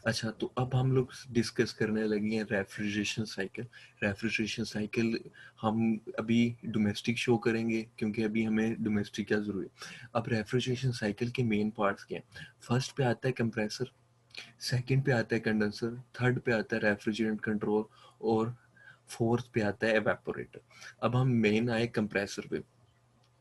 अच्छा, तो अब हम लोग डिस्कस करने लगे हैं रेफ्रिजरेशन साइकिल। रेफ्रिजरेशन साइकिल हम अभी डोमेस्टिक शो करेंगे क्योंकि अभी हमें डोमेस्टिक का ज़रूरी है। अब रेफ्रिजरेशन साइकिल के मेन पार्ट्स क्या हैं? फर्स्ट पे आता है कंप्रेसर, सेकंड पे आता है कंडेंसर, थर्ड पे आता है रेफ्रिजरेंट कंट्रोल और फोर्थ पे आता है एवापोरेटर। अब हम मेन आए कंप्रेसर पे।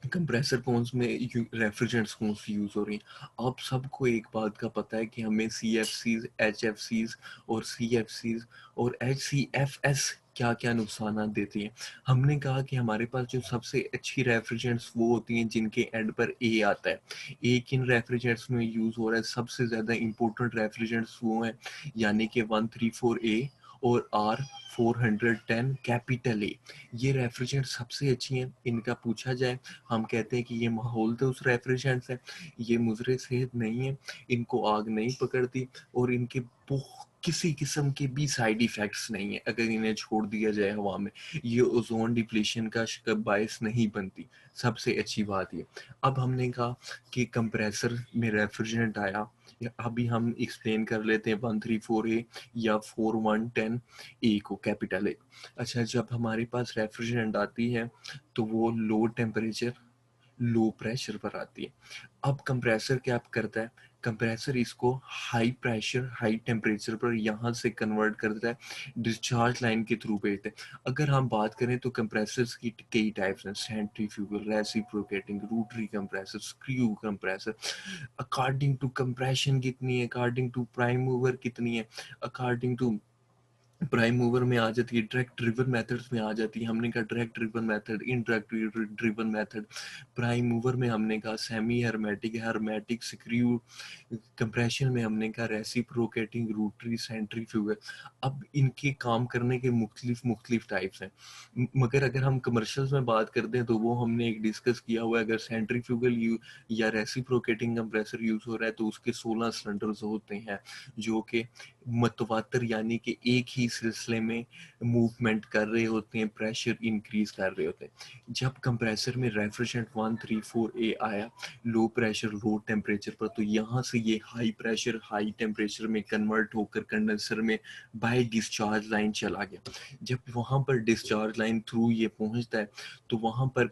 कंप्रेसर कौन में रेफ्रिजरेंट्स कौन सी यूज़ हो रही हैं। आप सबको एक बात का पता है कि हमें C F Cs, H F Cs और सी एफ सीज और एच सी एफ एस क्या क्या नुकसान देती हैं। हमने कहा कि हमारे पास जो सबसे अच्छी रेफ्रिजरेंट्स वो होती हैं जिनके एंड पर ए आता है। ए किन रेफ्रिजरेंट्स में यूज़ हो रहा है? सबसे ज़्यादा इंपॉर्टेंट रेफ्रिजरेंट्स वो हैं, यानी कि 134A और R410 कैपिटल ए। ये रेफ्रिजरेंट सबसे अच्छी हैं। इनका पूछा जाए, हम कहते हैं कि ये माहौल तो उस रेफ्रिजरेंट है, ये मुजरे सेहत नहीं है, इनको आग नहीं पकड़ती और इनके किसी किस्म के भी साइड इफेक्ट्स नहीं है अगर इन्हें छोड़ दिया जाए हवा में। ये ओजोन डिप्लीशन का बायस नहीं बनती। सबसे अच्छी बात ये। अब हमने कहा कि कंप्रेसर में रेफ्रिजरेंट आया, अभी हम एक्सप्लेन कर लेते हैं 134A या 4110A को, कैपिटल ए। अच्छा, जब हमारे पास रेफ्रिजरेंट आती है तो वो लो टेम्परेचर लो प्रेशर पर आती है। अब कंप्रेसर क्या करता है? कंप्रेसर इसको हाई प्रेशर हाई टेम्परेचर पर यहाँ से कन्वर्ट करता है, डिस्चार्ज लाइन के थ्रू भेजता है। अगर हम बात करें तो कंप्रेसर्स की कई टाइप्स हैं, centrifugal, reciprocating, rotary compressor, screw compressor. According to compression कितनी है, अकॉर्डिंग टू प्राइम मूवर कितनी है, अकॉर्डिंग टू प्राइम मूवर में आ जाती है, डायरेक्ट ड्रिवन मेथड्स में आ जाती है। हमने कहा direct driven method, indirect driven method. Prime mover में हमने कहा semi hermetic, hermetic, screw. Compression में हमने कहा रेसिप्रोकेटिंग, रोटरी, सेंट्रीफ्यूगल। अब इनके काम करने के मुख्तलिफ मुख्तलिफ टाइप्स हैं। मगर अगर हम कमर्शियल्स में बात करते हैं तो वो हमने एक डिस्कस किया हुआ है। अगर सेंट्रीफ्यूगल या रेसिप्रोकेटिंग कंप्रेसर यूज हो रहा है तो उसके 16 सिलेंडर्स होते हैं जो कि मतवातर यानी कि एक ही सिलसिले में मूवमेंट कर रहे होते हैं, प्रेशर इंक्रीज कर रहे होते हैं। जब कंप्रेसर में रेफ्रिजरेंट 134A आया लो प्रेशर लो टेम्परेचर पर, तो यहाँ से ये हाई प्रेशर हाई टेम्परेचर में कन्वर्ट होकर कंडेंसर में बाय डिस्चार्ज लाइन चला गया। जब वहाँ पर डिस्चार्ज लाइन थ्रू ये पहुँचता है तो वहाँ पर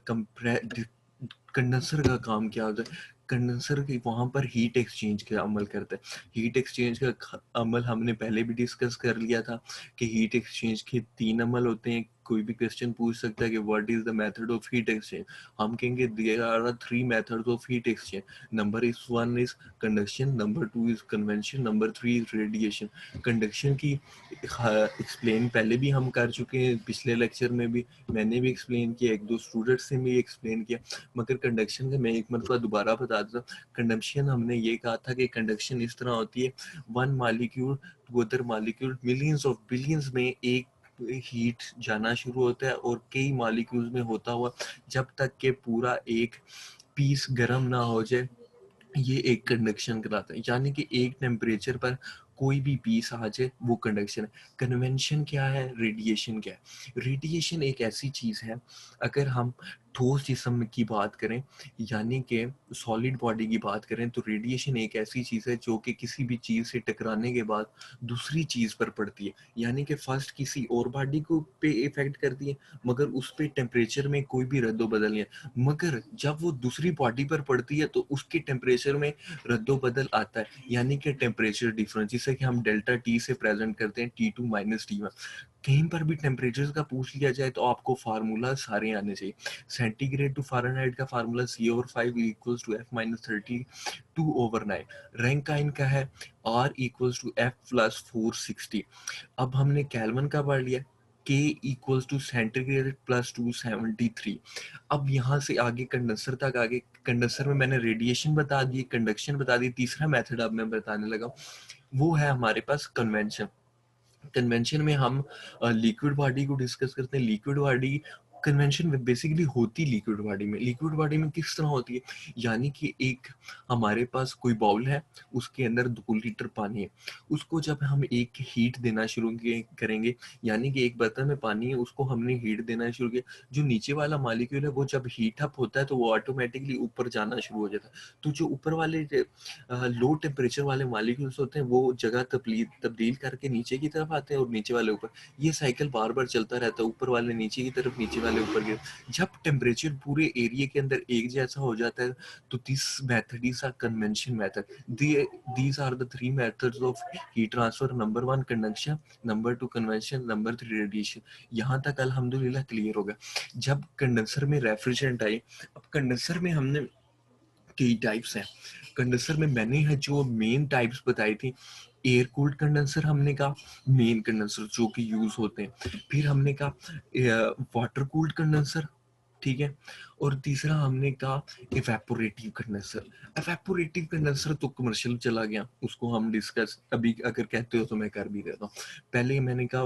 कंडेंसर का काम क्या होता है? कंडेंसर के वहाँ पर हीट एक्सचेंज का अमल करता है। हीट एक्सचेंज का अमल हमने पहले भी डिस्कस कर लिया था कि हीट एक्सचेंज के 3 अमल होते हैं। कोई भी क्वेश्चन पूछ सकता है कि what is the method of heat exchange. हम कहेंगे there are 3 methods of heat exchange. Number is 1 is conduction, number 2 is convention, number 3 is radiation. Conduction की एक्सप्लेन पहले भी हम कर चुके हैं, पिछले लेक्चर में भी मैंने भी एक्सप्लेन किया, एक दो स्टूडेंट्स ने भी एक्सप्लेन किया। मगर कंडक्शन का मैं एक मरतबा दोबारा बता देता हूँ। कंडक्शन हमने ये कहा था कि कंडक्शन इस तरह होती है, one molecule to other molecule millions of billions में एक हीट जाना शुरू होता है और कई मालिक्यूल्स में होता हुआ जब तक के पूरा एक पीस गर्म ना हो जाए, ये एक कंडक्शन कहलाता है। यानी कि एक टेम्परेचर पर कोई भी पीस आ जाए वो कंडक्शन है। कन्वेंशन क्या है, रेडिएशन क्या है? रेडिएशन एक ऐसी चीज़ है, अगर हम ठोस जिस्म की बात करें यानी कि सॉलिड बॉडी की बात करें तो रेडिएशन एक ऐसी चीज़ है जो कि किसी भी चीज़ से टकराने के बाद दूसरी चीज़ पर पड़ती है। यानी कि फर्स्ट किसी और बॉडी को पे इफेक्ट करती है मगर उस पे टेम्परेचर में कोई भी रद्दो-बदल नहीं है। मगर जब वो दूसरी बॉडी पर पड़ती है तो उसके टेम्परेचर में रद्दो-बदल आता है, यानी कि टेम्परेचर डिफरेंस, जिसे कि हम डेल्टा टी से प्रेजेंट करते हैं, T2 माइनस T1। कहीं पर भी टेम्परेचर का पूछ लिया जाए तो आपको फार्मूला सारे आने चाहिए। सेंटीग्रेड टू फ़ारेनहाइट का formula C/5 equals to F-32/9। Rank का इनका है R equals to F plus 460। अब हमने केल्विन का पढ़ लिया, K equals to centigrade plus 273। अब यहाँ से आगे कंडेंसर तक आगे, कंडेंसर में मैंने रेडिएशन बता दी, कंडक्शन बता दी। तीसरा मेथड अब मैं बताने लगा, वो है हमारे पास कन्वेंशन। कन्वेंशन में हम लिक्विड बॉडी को डिस्कस करते हैं। लिक्विड बॉडी कन्वेंशन बेसिकली होती लिक्विड बॉडी में। लिक्विड बॉडी में किस तरह होती है, यानी कि एक हमारे पास कोई बाउल है, उसके अंदर 2 लीटर पानी है, उसको जब हम एक हीट देना शुरू करेंगे, यानी कि एक बर्तन में पानी है, उसको हमने हीट देना शुरू किया, जो नीचे वाला मॉलिक्यूल है वो जब हीट अप होता है तो वो ऑटोमेटिकली ऊपर जाना शुरू हो जाता है। तो जो ऊपर वाले लो टेम्परेचर वाले मॉलिक्यूल्स होते हैं वो जगह तब्दील तब्दील करके नीचे की तरफ आते हैं और नीचे वाले ऊपर। ये साइकिल बार बार चलता रहता है, ऊपर वाले नीचे की तरफ, नीचे वाले ऊपर की तरफ। जब टेम्परेचर पूरे एरिया के अंदर एक जैसा हो जाता है तो this method is a convention method. These are the 3 methods of heat transfer. Number 1 conduction, number 2 convention, number 3 radiation. यहाँ तक अल्हम्दुलिल्लाह क्लियर हो गया। जब कंडेंसर में रेफ्रिजरेंट आए, अब कंडेंसर में हमने कई टाइप्स हैं। कंडेंसर में मैंने है जो मेन टाइप्स बताई थी, एयर कूल्ड कंडेंसर हमने कहा, मेन कंडेंसर जो कि यूज होते हैं। फिर हमने कहा वाटर कूल्ड कंडेंसर, ठीक है। और तीसरा हमने कहा इवेपोरेटिव कंडेंसर। इवेपोरेटिव कंडेंसर तो कमर्शियल चला गया, उसको हम डिस्कस अभी अगर कहते हो तो मैं कर भी देता हूँ। पहले मैंने कहा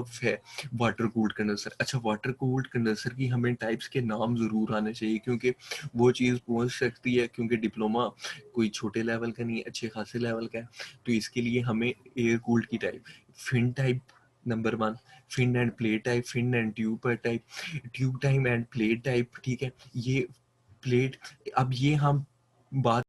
वाटर कूल्ड कंडेंसर। अच्छा, वाटर कूल्ड कंडेंसर की हमें टाइप्स के नाम जरूर आने चाहिए, क्योंकि वो चीज़ पहुंच सकती है, क्योंकि डिप्लोमा कोई छोटे लेवल का नहीं है, अच्छे खासे लेवल का है। तो इसके लिए हमें एयर कूल्ड की type, fin type number 1, fin and plate type, fin and tube type, tube type and plate type, ठीक है। ये प्लेट, अब ये हम बात